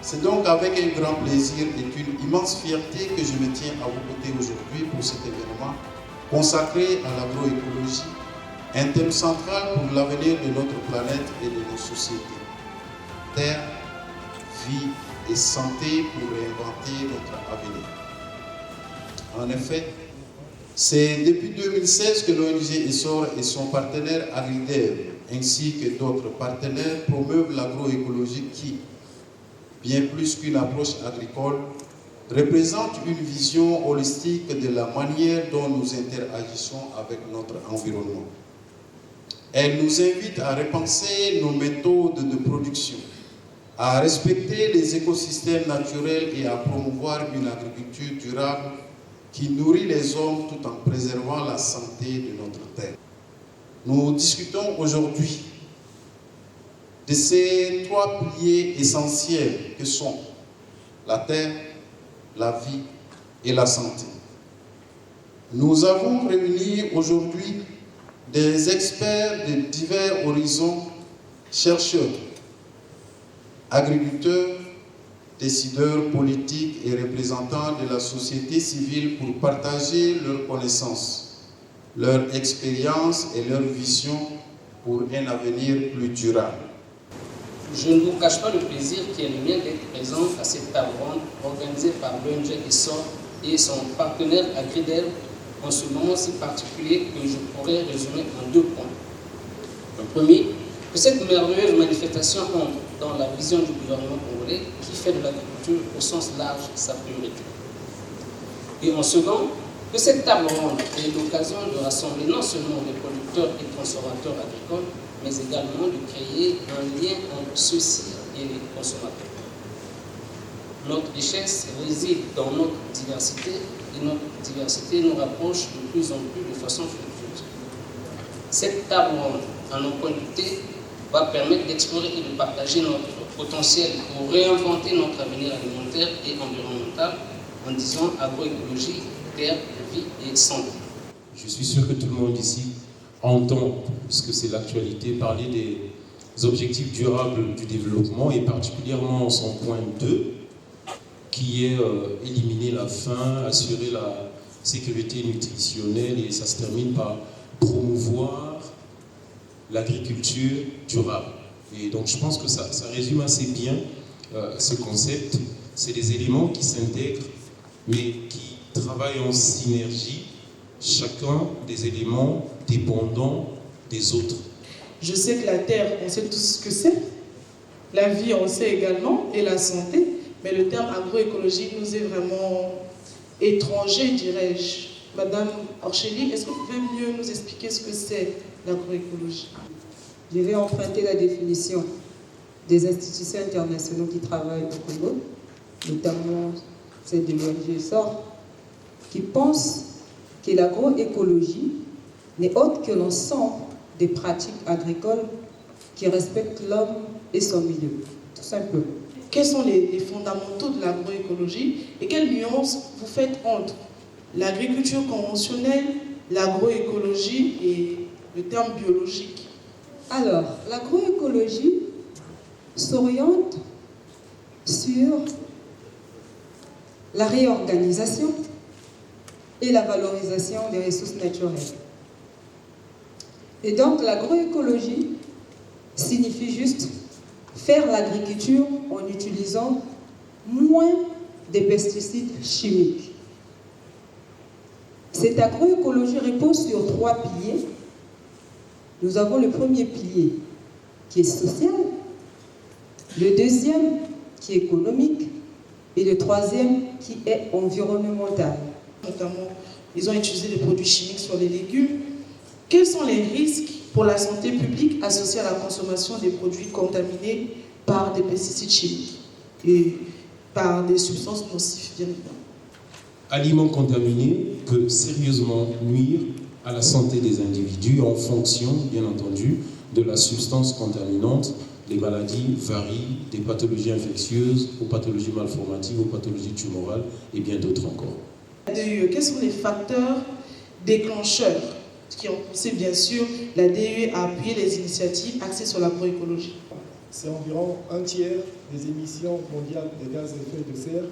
C'est donc avec un grand plaisir et une immense fierté que je me tiens à vos côtés aujourd'hui pour cet événement consacré à l'agroécologie, un thème central pour l'avenir de notre planète et de nos sociétés. Terre, vie et santé pour réinventer notre avenir. En effet, c'est depuis 2016 que l'ONG Essor et son partenaire Agridev, ainsi que d'autres partenaires, promeuvent l'agroécologie qui, bien plus qu'une approche agricole, représente une vision holistique de la manière dont nous interagissons avec notre environnement. Elle nous invite à repenser nos méthodes de production, à respecter les écosystèmes naturels et à promouvoir une agriculture durable qui nourrit les hommes tout en préservant la santé de notre terre. Nous discutons aujourd'hui de ces trois piliers essentiels que sont la terre, la vie et la santé. Nous avons réuni aujourd'hui des experts de divers horizons, chercheurs, agriculteurs, décideurs politiques et représentants de la société civile pour partager leurs connaissances, leur expérience et leur vision pour un avenir plus durable. Je ne vous cache pas le plaisir qui est le mien d'être présent à cette table ronde organisée par l'ONG Essor et son partenaire Agridev en ce moment si particulier que je pourrais résumer en 2 points. Le premier, que cette merveilleuse manifestation entre dans la vision du gouvernement congolais qui fait de l'agriculture au sens large sa priorité. Et en second, que cette table ronde est l'occasion de rassembler non seulement les producteurs et transformateurs agricoles, mais également de créer un lien entre ceux-ci et les consommateurs. Notre richesse réside dans notre diversité et notre diversité nous rapproche de plus en plus de façon fructueuse. Cette table ronde, à n'en point douter, va permettre d'explorer et de partager notre potentiel pour réinventer notre avenir alimentaire et environnemental en disant agroécologie, terre, vie et santé. Je suis sûr que tout le monde ici entend, puisque c'est l'actualité, parler des objectifs durables du développement et particulièrement son point 2, qui est éliminer la faim, assurer la sécurité nutritionnelle, et ça se termine par promouvoir l'agriculture durable. Et donc je pense que ça résume assez bien ce concept. C'est des éléments qui s'intègrent, mais qui travaillent en synergie, chacun des éléments dépendants des autres. Je sais que la terre, on sait tout ce que c'est. La vie, on sait également, et la santé. Mais le terme agroécologie nous est vraiment étranger, dirais-je. Madame Orcheli, est-ce que vous pouvez mieux nous expliquer ce que c'est l'agroécologie? Je vais emprunter la définition des institutions internationales qui travaillent au Congo, notamment celle de l'ONG Essor, qui pense que l'agroécologie n'est autre que l'ensemble des pratiques agricoles qui respectent l'homme et son milieu, tout simplement. Quels sont les fondamentaux de l'agroécologie et quelles nuances vous faites entre l'agriculture conventionnelle, l'agroécologie et le terme biologique? Alors, l'agroécologie s'oriente sur la réorganisation et la valorisation des ressources naturelles. Et donc, l'agroécologie signifie juste faire l'agriculture en utilisant moins de pesticides chimiques. Cette agroécologie repose sur 3 piliers. Nous avons le premier pilier qui est social, le deuxième qui est économique et le troisième qui est environnemental. Notamment, ils ont utilisé des produits chimiques sur les légumes. Quels sont les risques pour la santé publique associés à la consommation des produits contaminés par des pesticides chimiques et par des substances nocives, bien évidemment? Aliments contaminés peut sérieusement nuire à la santé des individus en fonction, bien entendu, de la substance contaminante. Les maladies varient des pathologies infectieuses aux pathologies malformatives, aux pathologies tumorales et bien d'autres encore. Quels sont les facteurs déclencheurs qui ont poussé bien sûr la DUE à appuyer les initiatives axées sur l'agroécologie? c'est environ un tiers des émissions mondiales de gaz à effet de serre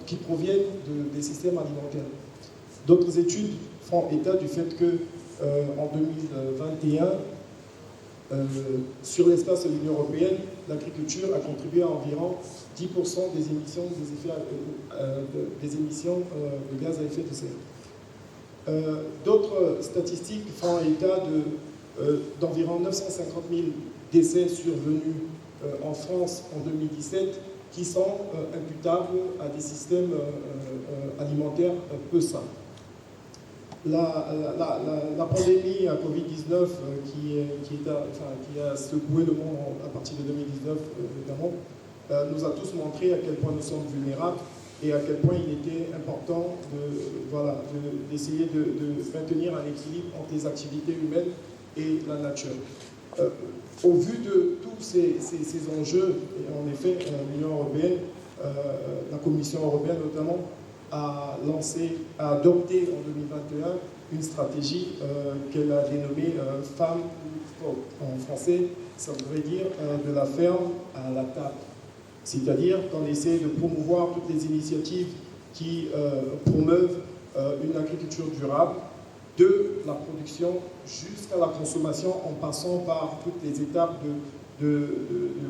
qui proviennent des systèmes alimentaires. D'autres études font état du fait que en 2021, sur l'espace de l'Union européenne, l'agriculture a contribué à environ 10% des émissions de gaz à effet de serre. D'autres statistiques font état d'environ 950 000 décès survenus en France en 2017 qui sont imputables à des systèmes alimentaires peu sains. La pandémie à Covid-19 qui a secoué le monde à partir de 2019 notamment, nous a tous montré à quel point nous sommes vulnérables et à quel point il était important d'essayer de maintenir un équilibre entre les activités humaines et la nature. Au vu de tous ces enjeux, et en effet, l'Union européenne, la Commission européenne notamment, a adopté en 2021 une stratégie qu'elle a dénommée Femmes fortes. En français, ça voudrait dire de la ferme à la table. C'est-à-dire qu'on essaie de promouvoir toutes les initiatives qui promeuvent une agriculture durable, de la production jusqu'à la consommation, en passant par toutes les étapes de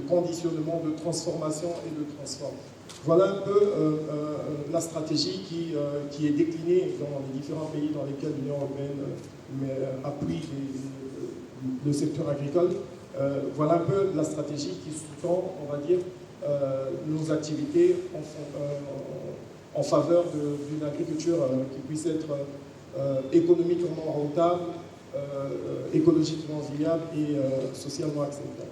conditionnement, de transformation et de transforme. Voilà un peu la stratégie qui est déclinée dans les différents pays dans lesquels l'Union européenne appuie le secteur agricole. Voilà un peu la stratégie qui sous-tend, on va dire, nos activités en faveur d'une agriculture qui puisse être économiquement rentable, écologiquement viable et socialement acceptable.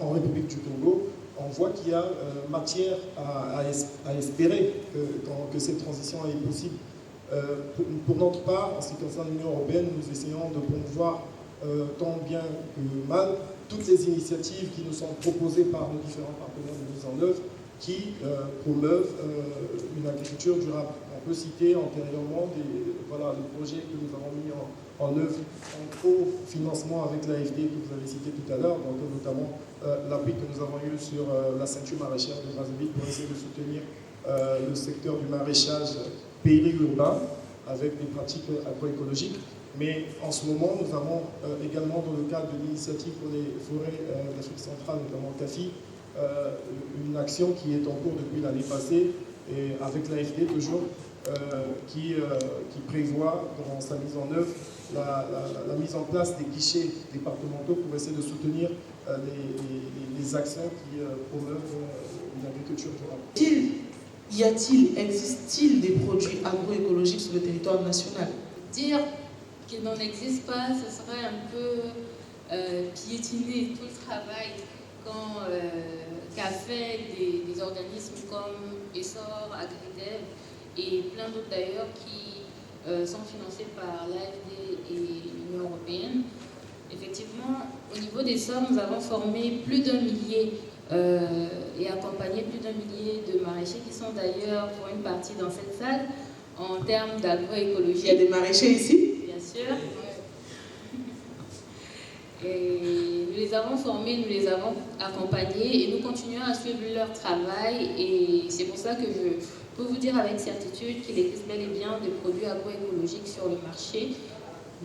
En République du Congo, on voit qu'il y a matière à espérer que cette transition est possible. Pour notre part, en ce qui concerne l'Union européenne, nous essayons de promouvoir tant bien que mal toutes les initiatives qui nous sont proposées par nos différents partenaires de mise en œuvre qui promeuvent une agriculture durable. On peut citer antérieurement le projet que nous avons mis en œuvre en co-financement avec l'AFD que vous avez cité tout à l'heure, donc notamment l'appui que nous avons eu sur la ceinture maraîchère de Brazzaville pour essayer de soutenir le secteur du maraîchage périurbain avec des pratiques agroécologiques. Mais en ce moment, nous avons également, dans le cadre de l'initiative pour les forêts d'Afrique centrale, notamment CAFI, une action qui est en cours depuis l'année passée, et avec l'AFD toujours, qui prévoit dans sa mise en œuvre la mise en place des guichets départementaux pour essayer de soutenir les actions qui promeuvent une agriculture durable. Existe-t-il des produits agroécologiques sur le territoire national? Dire qu'il n'en existe pas, ce serait un peu piétiner tout le travail qu'a fait des organismes comme Essor, Agridev et plein d'autres d'ailleurs qui sont financés par l'AFD et l'Union européenne. Effectivement, au niveau d'Essor, nous avons formé plus d'1 millier et accompagné plus d'1 millier de maraîchers qui sont d'ailleurs pour une partie dans cette salle en termes d'agroécologie. Il y a des maraîchers ici? Bien sûr. Et nous les avons formés, nous les avons accompagnés et nous continuons à suivre leur travail. Et c'est pour ça que je peux vous dire avec certitude qu'il existe bel et bien des produits agroécologiques sur le marché,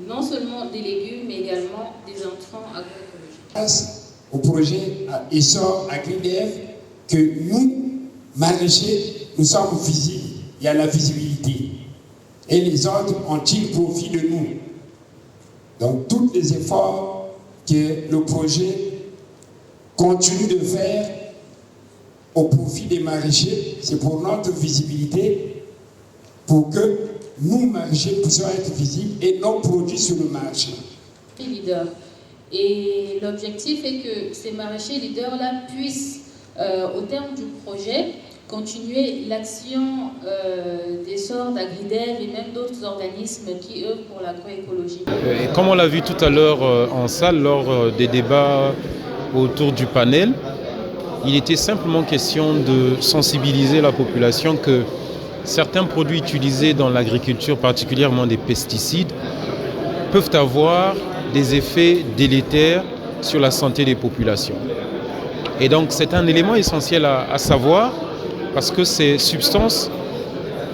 non seulement des légumes, mais également des intrants agroécologiques. Grâce au projet Essor Agridev, que nous, maraîchers, nous sommes visibles, il y a la visibilité. Et les autres en tirent profit de nous. Donc, tous les efforts que le projet continue de faire au profit des maraîchers, c'est pour notre visibilité, pour que nous, maraîchers, puissions être visibles et nos produits sur le marché. Leaders. Et l'objectif est que ces maraîchers leaders-là puissent, au terme du projet, continuer l'action d'Essor, d'Agridev et même d'autres organismes qui œuvrent pour l'agroécologie. Comme on l'a vu tout à l'heure en salle, lors des débats autour du panel, il était simplement question de sensibiliser la population que certains produits utilisés dans l'agriculture, particulièrement des pesticides, peuvent avoir des effets délétères sur la santé des populations. Et donc c'est un élément essentiel à savoir parce que ces substances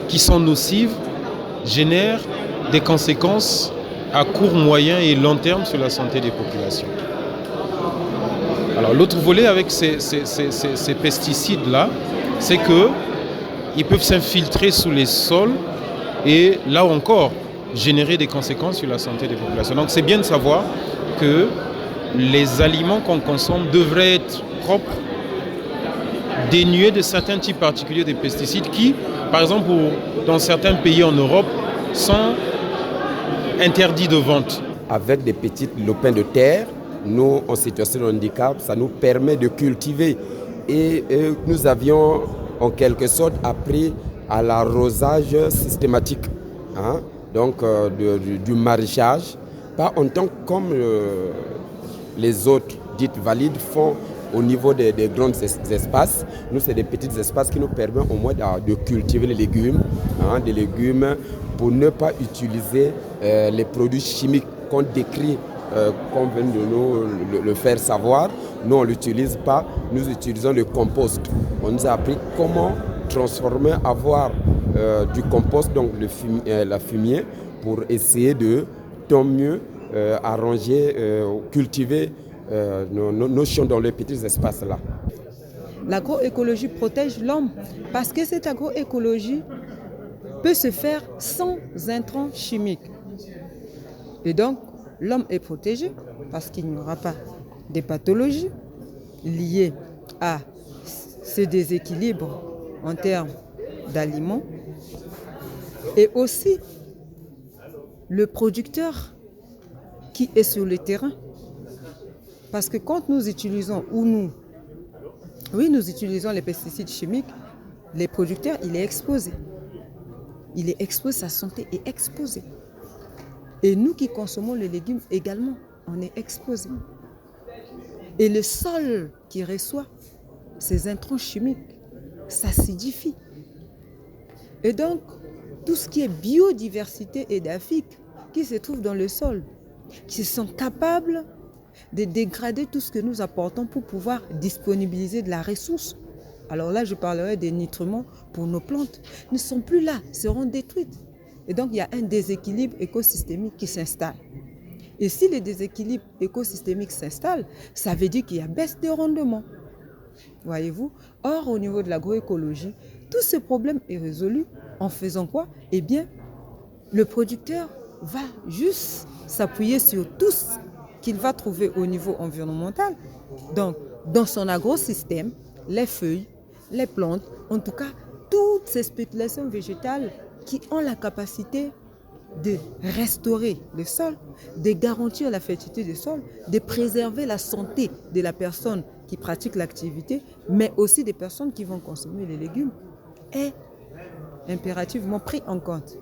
qui sont nocives génèrent des conséquences à court, moyen et long terme sur la santé des populations. Alors l'autre volet avec ces pesticides-là, c'est qu'ils peuvent s'infiltrer sous les sols et là encore générer des conséquences sur la santé des populations. Donc c'est bien de savoir que les aliments qu'on consomme devraient être propres, dénués de certains types particuliers de pesticides qui, par exemple, dans certains pays en Europe, sont interdits de vente. Avec des petites lopins de terre, nous, en situation de handicap, ça nous permet de cultiver. Et nous avions, en quelque sorte, appris à l'arrosage systématique, hein? Donc du maraîchage, pas en tant que comme les autres dites valides font au niveau des grands espaces. Nous, c'est des petits espaces qui nous permettent au moins de cultiver les légumes, hein, des légumes pour ne pas utiliser les produits chimiques qu'on décrit, qu'on vient de nous le faire savoir. Nous, on ne l'utilise pas, nous utilisons le compost. On nous a appris comment transformer, avoir du compost, donc la fumier, pour essayer de tant mieux arranger, cultiver nos champs dans les petits espaces-là. L'agroécologie protège l'homme parce que cette agroécologie peut se faire sans intrants chimiques. Et donc, l'homme est protégé parce qu'il n'y aura pas de pathologies liées à ce déséquilibre en termes d'aliments. Et aussi, le producteur qui est sur le terrain. Parce que quand nous utilisons, nous utilisons les pesticides chimiques, les producteurs, il est exposé. Il est exposé, sa santé est exposée. Et nous qui consommons les légumes également, on est exposés. Et le sol qui reçoit ces intrants chimiques s'acidifie. Et donc, tout ce qui est biodiversité édaphique qui se trouve dans le sol, qui sont capables de dégrader tout ce que nous apportons pour pouvoir disponibiliser de la ressource. Alors là, je parlerai des nutriments pour nos plantes. Ne sont plus là, seront détruites. Et donc, il y a un déséquilibre écosystémique qui s'installe. Et si le déséquilibre écosystémique s'installe, ça veut dire qu'il y a baisse de rendement. Voyez-vous? Or, au niveau de l'agroécologie, tout ce problème est résolu en faisant quoi? Eh bien, le producteur va juste s'appuyer sur tout ce qu'il va trouver au niveau environnemental. Donc, dans son agrosystème, les feuilles, les plantes, en tout cas, toutes ces spéculations végétales qui ont la capacité de restaurer le sol, de garantir la fertilité du sol, de préserver la santé de la personne qui pratique l'activité, mais aussi des personnes qui vont consommer les légumes, est impérativement pris en compte.